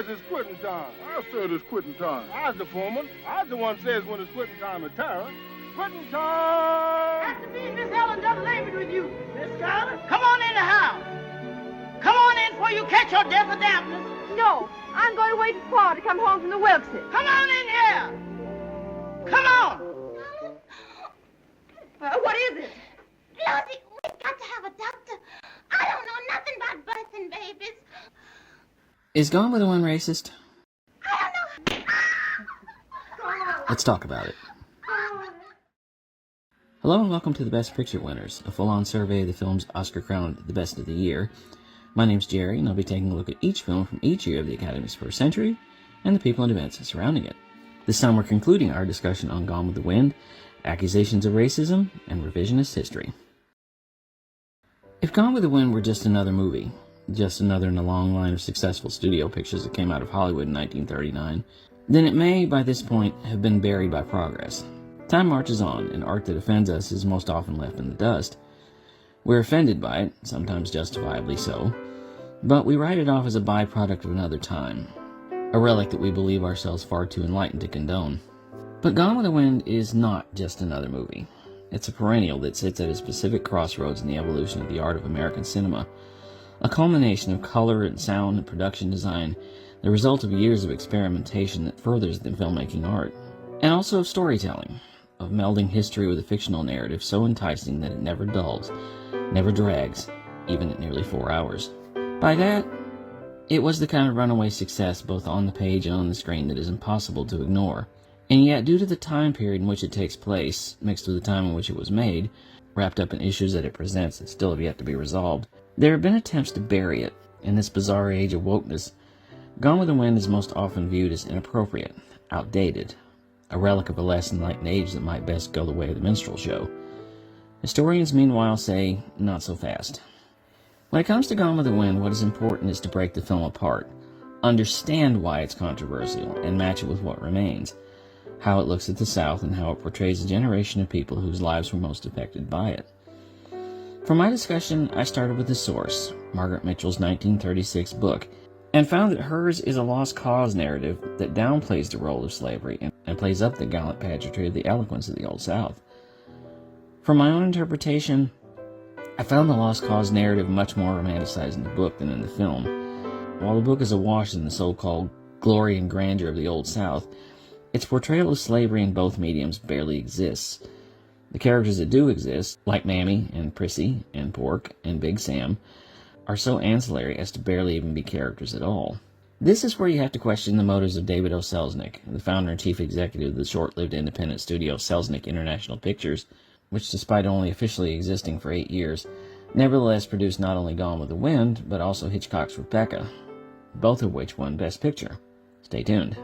says it's quitting time? I said it's quitting time. I was the foreman. I was the one says when it's quitting time at Tara. Quitting time! After me and Miss Ellen done labored with you, Miss Scarlett, come on in the house. Come on in before you catch your death of dampness. No, I'm going to wait for Pa to come home from the Wilkses. Come on in here. Come on. What is it? Lottie, we've got to have a doctor. I don't know nothing about birthing babies. Is Gone with the Wind racist? I don't know. Let's talk about it. Hello and welcome to the Best Picture Winners, a full-on survey of the films Oscar crowned the best of the year. My name's Jerry, and I'll be taking a look at each film from each year of the Academy's first century and the people and events surrounding it. This time we're concluding our discussion on Gone with the Wind, accusations of racism, and revisionist history. If Gone with the Wind were just another movie, just another in a long line of successful studio pictures that came out of Hollywood in 1939, then it may, by this point, have been buried by progress. Time marches on, and art that offends us is most often left in the dust. We're offended by it, sometimes justifiably so, but we write it off as a byproduct of another time, a relic that we believe ourselves far too enlightened to condone. But Gone with the Wind is not just another movie. It's a perennial that sits at a specific crossroads in the evolution of the art of American cinema, a culmination of color and sound and production design, the result of years of experimentation that furthers the filmmaking art, and also of storytelling, of melding history with a fictional narrative so enticing that it never dulls, never drags, even at nearly 4 hours. By that, it was the kind of runaway success both on the page and on the screen that is impossible to ignore. And yet, due to the time period in which it takes place, mixed with the time in which it was made, wrapped up in issues that it presents that still have yet to be resolved, there have been attempts to bury it. In this bizarre age of wokeness, Gone with the Wind is most often viewed as inappropriate, outdated, a relic of a less enlightened age that might best go the way of the minstrel show. Historians, meanwhile, say, not so fast. When it comes to Gone with the Wind, what is important is to break the film apart, understand why it's controversial, and match it with what remains, how it looks at the South, and how it portrays a generation of people whose lives were most affected by it. For my discussion, I started with the source, Margaret Mitchell's 1936 book, and found that hers is a lost cause narrative that downplays the role of slavery and plays up the gallant pageantry of the eloquence of the Old South. From my own interpretation, I found the lost cause narrative much more romanticized in the book than in the film. While the book is awash in the so-called glory and grandeur of the Old South, its portrayal of slavery in both mediums barely exists. The characters that do exist, like Mammy and Prissy and Pork and Big Sam, are so ancillary as to barely even be characters at all. This is where you have to question the motives of David O. Selznick, the founder and chief executive of the short-lived independent studio Selznick International Pictures, which, despite only officially existing for 8 years, nevertheless produced not only Gone with the Wind, but also Hitchcock's Rebecca, both of which won Best Picture. Stay tuned.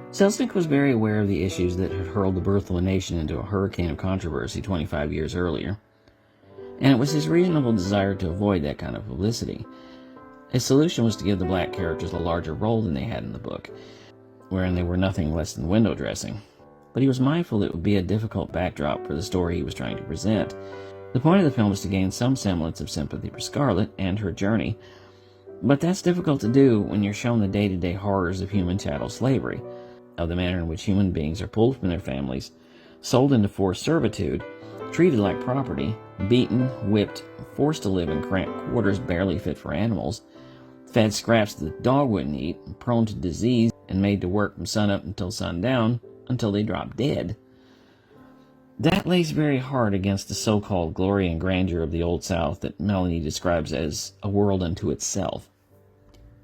Selznick was very aware of the issues that had hurled the birth of a nation into a hurricane of controversy 25 years earlier, and it was his reasonable desire to avoid that kind of publicity. His solution was to give the black characters a larger role than they had in the book, wherein they were nothing less than window dressing. But he was mindful it would be a difficult backdrop for the story he was trying to present. The point of the film was to gain some semblance of sympathy for Scarlett and her journey, but that's difficult to do when you're shown the day-to-day horrors of human chattel slavery, of the manner in which human beings are pulled from their families, sold into forced servitude, treated like property, beaten, whipped, forced to live in cramped quarters barely fit for animals, fed scraps that the dog wouldn't eat, prone to disease, and made to work from sunup until sundown, until they drop dead. That lays very hard against the so-called glory and grandeur of the Old South that Melanie describes as a world unto itself.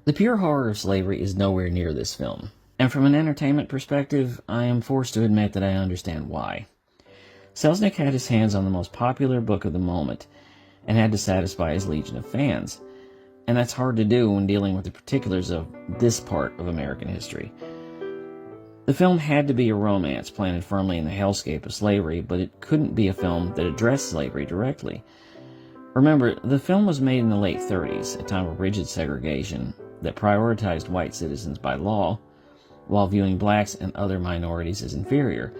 The pure horror of slavery is nowhere near this film, and from an entertainment perspective, I am forced to admit that I understand why. Selznick had his hands on the most popular book of the moment, and had to satisfy his legion of fans, and that's hard to do when dealing with the particulars of this part of American history. The film had to be a romance planted firmly in the hellscape of slavery, but it couldn't be a film that addressed slavery directly. Remember, the film was made in the late 30s, a time of rigid segregation that prioritized white citizens by law, while viewing blacks and other minorities as inferior.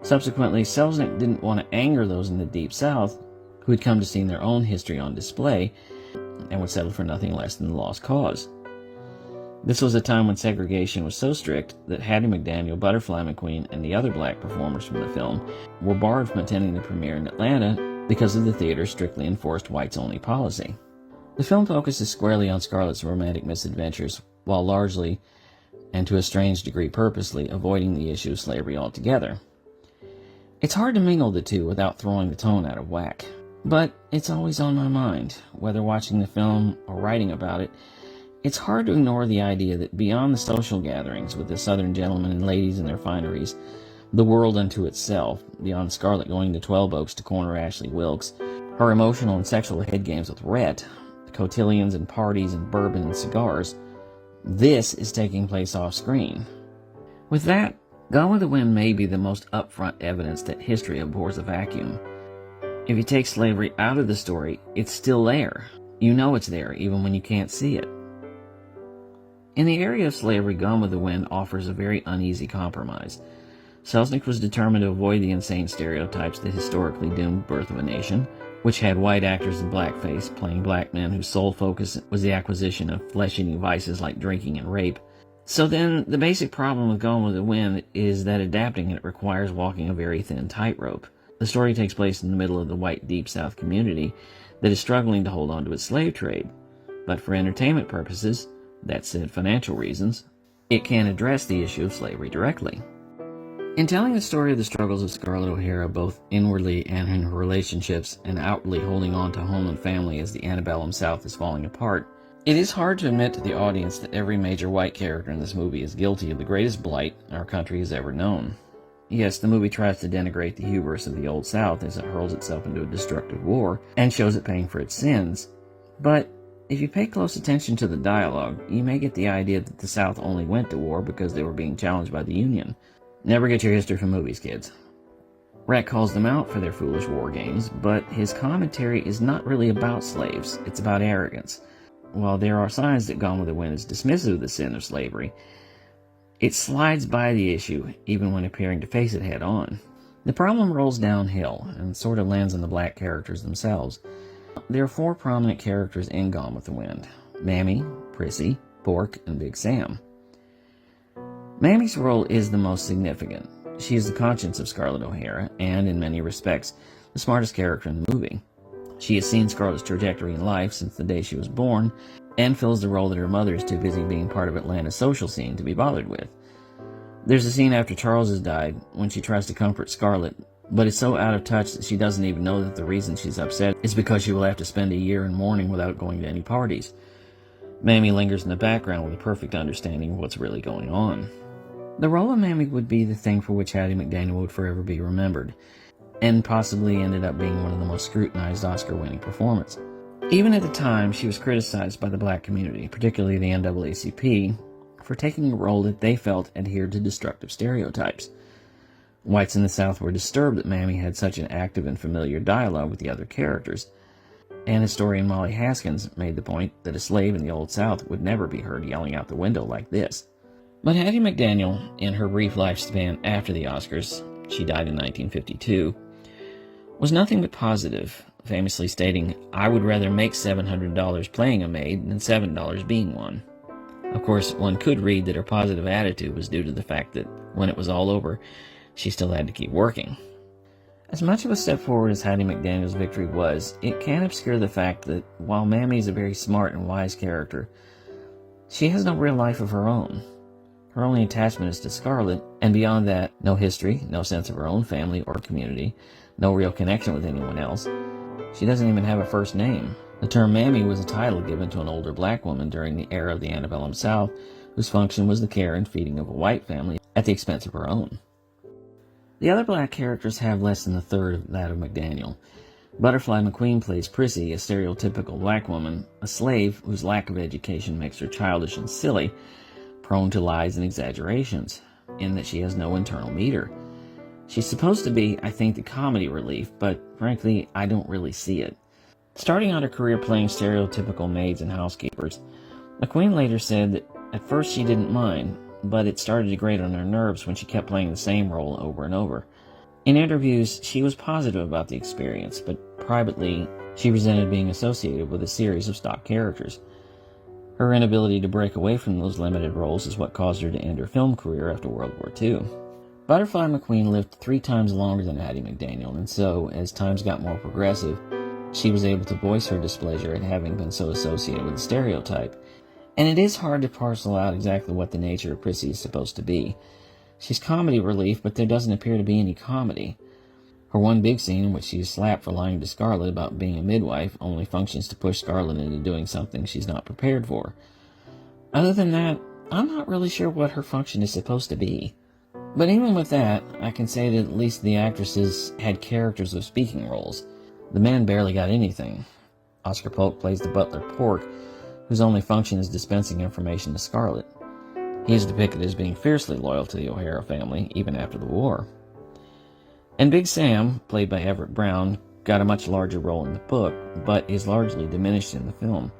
Subsequently, Selznick didn't want to anger those in the Deep South who had come to see their own history on display and would settle for nothing less than the lost cause. This was a time when segregation was so strict that Hattie McDaniel, Butterfly McQueen, and the other black performers from the film were barred from attending the premiere in Atlanta because of the theater's strictly enforced whites-only policy. The film focuses squarely on Scarlett's romantic misadventures, while largely, and to a strange degree purposely, avoiding the issue of slavery altogether. It's hard to mingle the two without throwing the tone out of whack, but it's always on my mind, whether watching the film or writing about it. It's hard to ignore the idea that beyond the social gatherings with the Southern gentlemen and ladies in their fineries, the world unto itself, beyond Scarlett going to 12 Oaks to corner Ashley Wilkes, her emotional and sexual head games with Rhett, cotillions and parties and bourbon and cigars, this is taking place off screen. With that, Gone with the Wind may be the most upfront evidence that history abhors a vacuum. If you take slavery out of the story, it's still there. You know it's there, even when you can't see it. In the area of slavery, Gone with the Wind offers a very uneasy compromise. Selznick was determined to avoid the insane stereotypes that historically doomed Birth of a Nation, which had white actors in blackface playing black men whose sole focus was the acquisition of flesh-eating vices like drinking and rape. So then, the basic problem with Gone with the Wind is that adapting it requires walking a very thin tightrope. The story takes place in the middle of the white Deep South community that is struggling to hold on to its slave trade. But for entertainment purposes, that said financial reasons, it can address the issue of slavery directly. In telling the story of the struggles of Scarlett O'Hara, both inwardly and in her relationships, and outwardly holding on to home and family as the antebellum South is falling apart, it is hard to admit to the audience that every major white character in this movie is guilty of the greatest blight our country has ever known. Yes, the movie tries to denigrate the hubris of the Old South as it hurls itself into a destructive war and shows it paying for its sins, but if you pay close attention to the dialogue, you may get the idea that the South only went to war because they were being challenged by the Union. Never get your history from movies, kids. Rat calls them out for their foolish war games, but his commentary is not really about slaves, it's about arrogance. While there are signs that Gone with the Wind is dismissive of the sin of slavery, it slides by the issue even when appearing to face it head on. The problem rolls downhill and sort of lands on the black characters themselves. There are 4 prominent characters in Gone with the Wind: Mammy, Prissy, Pork, and Big Sam. Mammy's role is the most significant. She is the conscience of Scarlett O'Hara, and in many respects, the smartest character in the movie. She has seen Scarlett's trajectory in life since the day she was born, and fills the role that her mother is too busy being part of Atlanta's social scene to be bothered with. There's a scene after Charles has died, when she tries to comfort Scarlett, but is so out of touch that she doesn't even know that the reason she's upset is because she will have to spend a year in mourning without going to any parties. Mammy lingers in the background with a perfect understanding of what's really going on. The role of Mammy would be the thing for which Hattie McDaniel would forever be remembered, and possibly ended up being one of the most scrutinized Oscar-winning performances. Even at the time, she was criticized by the black community, particularly the NAACP, for taking a role that they felt adhered to destructive stereotypes. Whites in the South were disturbed that Mammy had such an active and familiar dialogue with the other characters, and historian Molly Haskins made the point that a slave in the Old South would never be heard yelling out the window like this. But Hattie McDaniel, in her brief lifespan after the Oscars, she died in 1952, was nothing but positive, famously stating, "I would rather make $700 playing a maid than $7 being one." Of course, one could read that her positive attitude was due to the fact that when it was all over, she still had to keep working. As much of a step forward as Hattie McDaniel's victory was, it can obscure the fact that while Mammy is a very smart and wise character, she has no real life of her own. Her only attachment is to Scarlett, and beyond that, no history, no sense of her own family or community, no real connection with anyone else. She doesn't even have a first name. The term Mammy was a title given to an older black woman during the era of the antebellum South, whose function was the care and feeding of a white family at the expense of her own. The other black characters have less than a third of that of McDaniel. Butterfly McQueen plays Prissy, a stereotypical black woman, a slave whose lack of education makes her childish and silly, prone to lies and exaggerations, in that she has no internal meter. She's supposed to be, I think, the comedy relief, but frankly, I don't really see it. Starting out her career playing stereotypical maids and housekeepers, McQueen later said that at first she didn't mind, but it started to grate on her nerves when she kept playing the same role over and over. In interviews, she was positive about the experience, but privately, she resented being associated with a series of stock characters. Her inability to break away from those limited roles is what caused her to end her film career after World War II. Butterfly McQueen lived 3 times longer than Hattie McDaniel, and so, as times got more progressive, she was able to voice her displeasure at having been so associated with the stereotype. And it is hard to parcel out exactly what the nature of Prissy is supposed to be. She's comedy relief, but there doesn't appear to be any comedy. Her one big scene in which she is slapped for lying to Scarlett about being a midwife only functions to push Scarlett into doing something she's not prepared for. Other than that, I'm not really sure what her function is supposed to be. But even with that, I can say that at least the actresses had characters with speaking roles. The men barely got anything. Oscar Polk plays the butler Pork, whose only function is dispensing information to Scarlett. He is depicted as being fiercely loyal to the O'Hara family, even after the war. And Big Sam, played by Everett Brown, got a much larger role in the book, but is largely diminished in the film.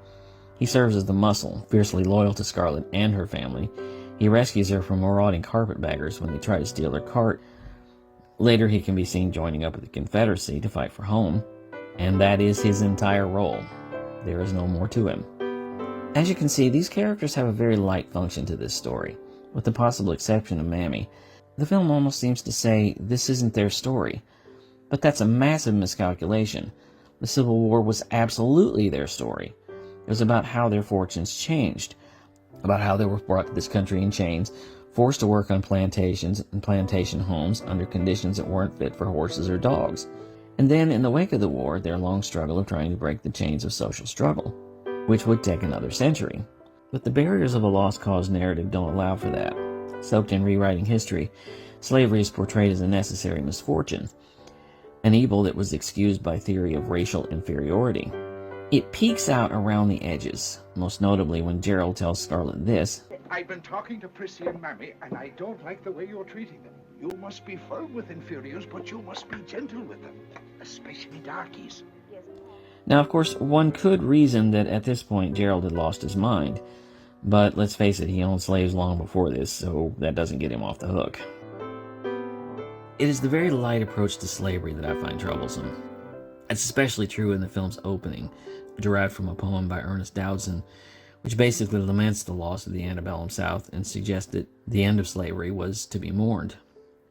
He serves as the muscle, fiercely loyal to Scarlett and her family. He rescues her from marauding carpetbaggers when they try to steal her cart. Later he can be seen joining up with the Confederacy to fight for home, and that is his entire role. There is no more to him. As you can see, these characters have a very light function to this story, with the possible exception of Mammy. The film almost seems to say this isn't their story, but that's a massive miscalculation. The Civil War was absolutely their story. It was about how their fortunes changed, about how they were brought to this country in chains, forced to work on plantations and plantation homes under conditions that weren't fit for horses or dogs. And then, in the wake of the war, their long struggle of trying to break the chains of social struggle, which would take another century. But the barriers of a lost cause narrative don't allow for that. Soaked in rewriting history, slavery is portrayed as a necessary misfortune, an evil that was excused by theory of racial inferiority. It peeks out around the edges, most notably when Gerald tells Scarlett this: I've been talking to Prissy and Mammy, and I don't like the way you're treating them. You must be firm with inferiors, but you must be gentle with them, especially darkies. Now, of course, one could reason that at this point Gerald had lost his mind, but let's face it, he owned slaves long before this, so that doesn't get him off the hook. It is the very light approach to slavery that I find troublesome. It's especially true in the film's opening, derived from a poem by Ernest Dowdson, which basically laments the loss of the antebellum South and suggests that the end of slavery was to be mourned.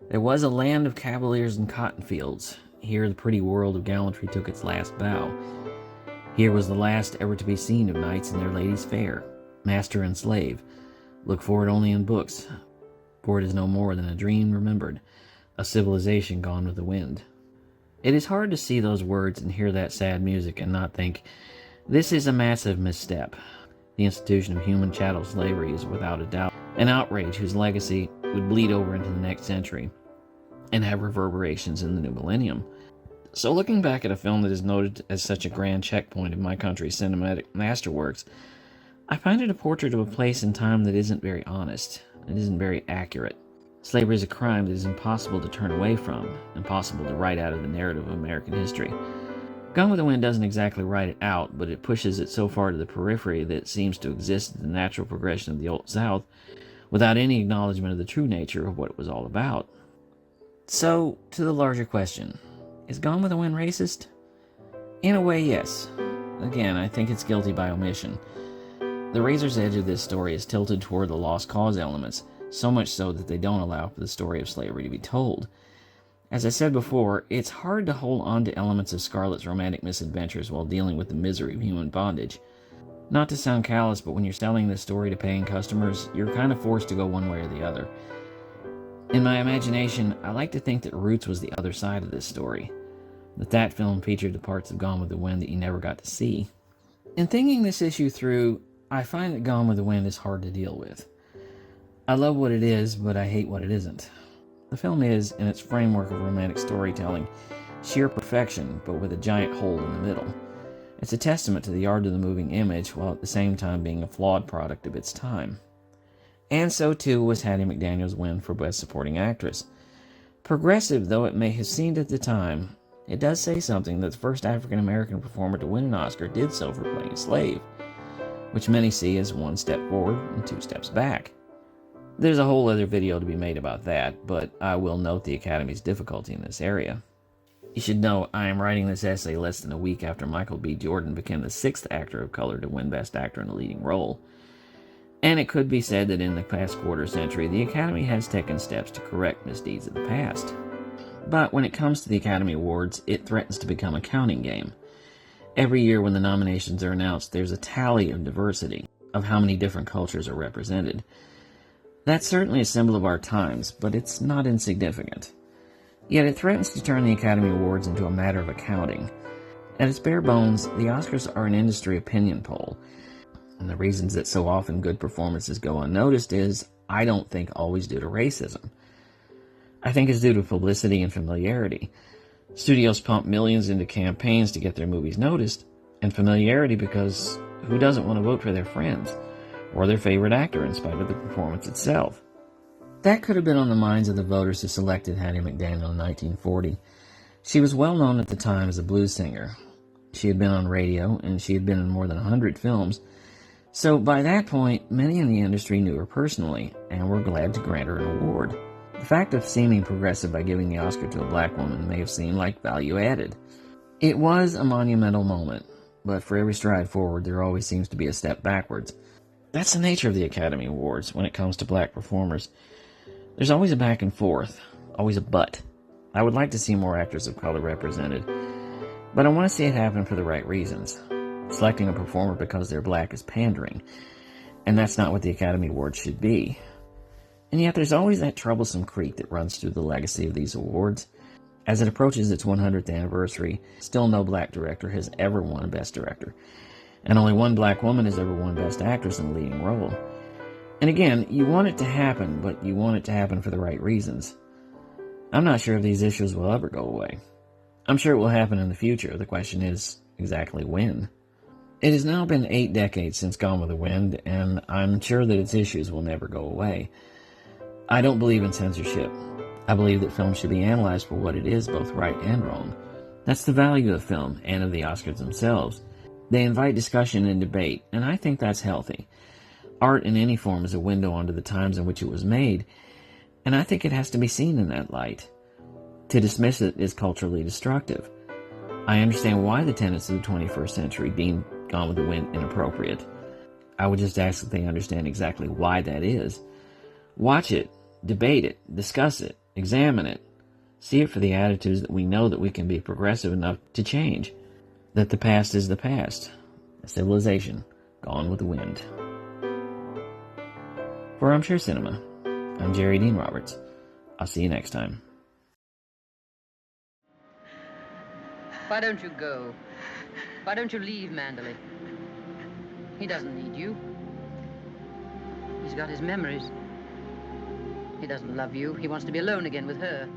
There was a land of cavaliers and cotton fields. Here the pretty world of gallantry took its last bow. Here was the last ever to be seen of knights and their ladies fair, master and slave. Look for it only in books, for it is no more than a dream remembered, a civilization gone with the wind. It is hard to see those words and hear that sad music and not think, this is a massive misstep. The institution of human chattel slavery is without a doubt an outrage whose legacy would bleed over into the next century and have reverberations in the new millennium. So looking back at a film that is noted as such a grand checkpoint of my country's cinematic masterworks, I find it a portrait of a place and time that isn't very honest, it isn't very accurate. Slavery is a crime that is impossible to turn away from, impossible to write out of the narrative of American history. Gone with the Wind doesn't exactly write it out, but it pushes it so far to the periphery that it seems to exist in the natural progression of the Old South without any acknowledgement of the true nature of what it was all about. So, to the larger question, is Gone with the Wind racist? In a way, yes. Again, I think it's guilty by omission. The razor's edge of this story is tilted toward the lost cause elements, so much so that they don't allow for the story of slavery to be told. As I said before, it's hard to hold on to elements of Scarlett's romantic misadventures while dealing with the misery of human bondage. Not to sound callous, but when you're selling this story to paying customers, you're kind of forced to go one way or the other. In my imagination, I like to think that Roots was the other side of this story, that film featured the parts of Gone with the Wind that you never got to see. In thinking this issue through, I find that Gone with the Wind is hard to deal with. I love what it is, but I hate what it isn't. The film is, in its framework of romantic storytelling, sheer perfection, but with a giant hole in the middle. It's a testament to the art of the moving image, while at the same time being a flawed product of its time. And so too was Hattie McDaniel's win for Best Supporting Actress. Progressive though it may have seemed at the time, it does say something that the first African-American performer to win an Oscar did so for playing a slave, which many see as one step forward and 2 steps back. There's a whole other video to be made about that, but I will note the Academy's difficulty in this area. You should know I am writing this essay less than a week after Michael B. Jordan became the 6th actor of color to win Best Actor in a Leading Role. And it could be said that in the past quarter century, the Academy has taken steps to correct misdeeds of the past. But when it comes to the Academy Awards, it threatens to become a counting game. Every year when the nominations are announced, there's a tally of diversity, of how many different cultures are represented. That's certainly a symbol of our times, but it's not insignificant. Yet it threatens to turn the Academy Awards into a matter of accounting. At its bare bones, the Oscars are an industry opinion poll. And the reasons that so often good performances go unnoticed is, I don't think, always due to racism. I think it's due to publicity and familiarity. Studios pump millions into campaigns to get their movies noticed, and familiarity because who doesn't want to vote for their friends or their favorite actor in spite of the performance itself? That could have been on the minds of the voters who selected Hattie McDaniel in 1940. She was well known at the time as a blues singer. She had been on radio, and she had been in more than 100 films. So by that point, many in the industry knew her personally, and were glad to grant her an award. The fact of seeming progressive by giving the Oscar to a black woman may have seemed like value added. It was a monumental moment, but for every stride forward, there always seems to be a step backwards. That's the nature of the Academy Awards when it comes to black performers. There's always a back and forth, always a but. I would like to see more actors of color represented, but I want to see it happen for the right reasons. Selecting a performer because they're black is pandering, and that's not what the Academy Awards should be. And yet there's always that troublesome creek that runs through the legacy of these awards. As it approaches its 100th anniversary, still no black director has ever won a Best Director, and only one black woman has ever won Best Actress in a leading role. And again, you want it to happen, but you want it to happen for the right reasons. I'm not sure if these issues will ever go away. I'm sure it will happen in the future. The question is exactly when. It has now been 8 decades since Gone with the Wind, and I'm sure that its issues will never go away. I don't believe in censorship. I believe that film should be analyzed for what it is, both right and wrong. That's the value of film and of the Oscars themselves. They invite discussion and debate, and I think that's healthy. Art in any form is a window onto the times in which it was made, and I think it has to be seen in that light. To dismiss it is culturally destructive. I understand why the tenets of the 21st century deem Gone with the Wind inappropriate. I would just ask that they understand exactly why that is. Watch it, debate it, discuss it, examine it. See it for the attitudes that we know that we can be progressive enough to change. That the past is the past. A civilization gone with the wind. For I'm Sure Cinema, I'm Jerry Dean Roberts. I'll see you next time. Why don't you go? Why don't you leave Manderley? He doesn't need you. He's got his memories. He doesn't love you. He wants to be alone again with her.